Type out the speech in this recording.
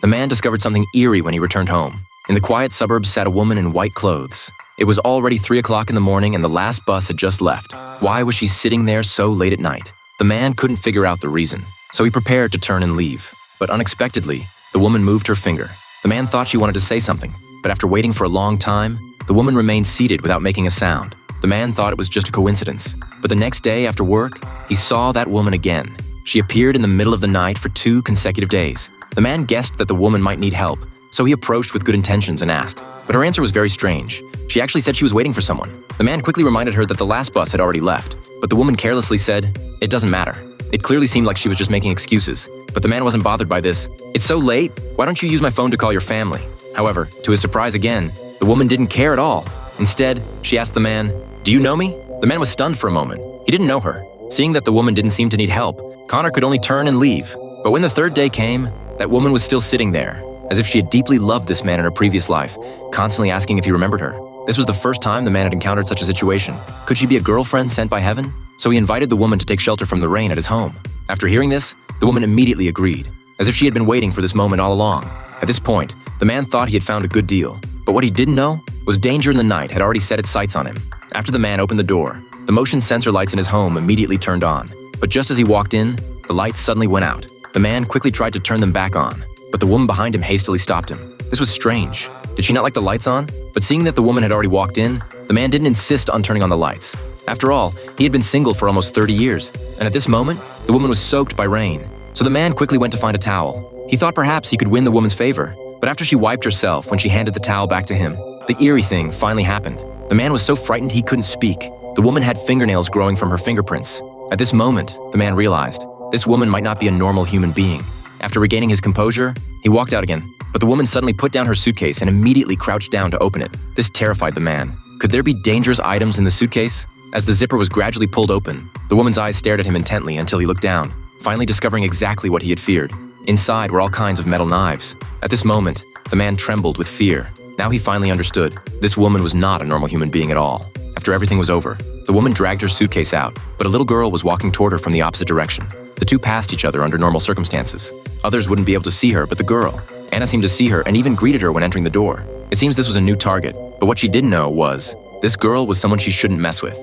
The man discovered something eerie when he returned home. In the quiet suburbs sat a woman in white clothes. It was already 3 o'clock in the morning and the last bus had just left. Why was she sitting there so late at night? The man couldn't figure out the reason, so he prepared to turn and leave. But unexpectedly, the woman moved her finger. The man thought she wanted to say something, but after waiting for a long time, the woman remained seated without making a sound. The man thought it was just a coincidence, but the next day after work, he saw that woman again. She appeared in the middle of the night for 2 consecutive days. The man guessed that the woman might need help, so he approached with good intentions and asked. But her answer was very strange. She actually said she was waiting for someone. The man quickly reminded her that the last bus had already left, but the woman carelessly said, "It doesn't matter." It clearly seemed like she was just making excuses, but the man wasn't bothered by this. "It's so late, why don't you use my phone to call your family?" However, to his surprise again, the woman didn't care at all. Instead, she asked the man, "Do you know me?" The man was stunned for a moment. He didn't know her. Seeing that the woman didn't seem to need help, Connor could only turn and leave. But when the third day came, that woman was still sitting there, as if she had deeply loved this man in her previous life, constantly asking if he remembered her. This was the first time the man had encountered such a situation. Could she be a girlfriend sent by heaven? So he invited the woman to take shelter from the rain at his home. After hearing this, the woman immediately agreed, as if she had been waiting for this moment all along. At this point, the man thought he had found a good deal. But what he didn't know was danger in the night had already set its sights on him. After the man opened the door, the motion sensor lights in his home immediately turned on. But just as he walked in, the lights suddenly went out. The man quickly tried to turn them back on, but the woman behind him hastily stopped him. This was strange. Did she not like the lights on? But seeing that the woman had already walked in, the man didn't insist on turning on the lights. After all, he had been single for almost 30 years, and at this moment, the woman was soaked by rain. So the man quickly went to find a towel. He thought perhaps he could win the woman's favor, but after she wiped herself when she handed the towel back to him, the eerie thing finally happened. The man was so frightened he couldn't speak. The woman had fingernails growing from her fingerprints. At this moment, the man realized, this woman might not be a normal human being. After regaining his composure, he walked out again, but the woman suddenly put down her suitcase and immediately crouched down to open it. This terrified the man. Could there be dangerous items in the suitcase? As the zipper was gradually pulled open, the woman's eyes stared at him intently until he looked down, finally discovering exactly what he had feared. Inside were all kinds of metal knives. At this moment, the man trembled with fear. Now he finally understood. This woman was not a normal human being at all. After everything was over, the woman dragged her suitcase out, but a little girl was walking toward her from the opposite direction. The two passed each other under normal circumstances. Others wouldn't be able to see her, but the girl. Anna seemed to see her and even greeted her when entering the door. It seems this was a new target, but what she didn't know was, this girl was someone she shouldn't mess with.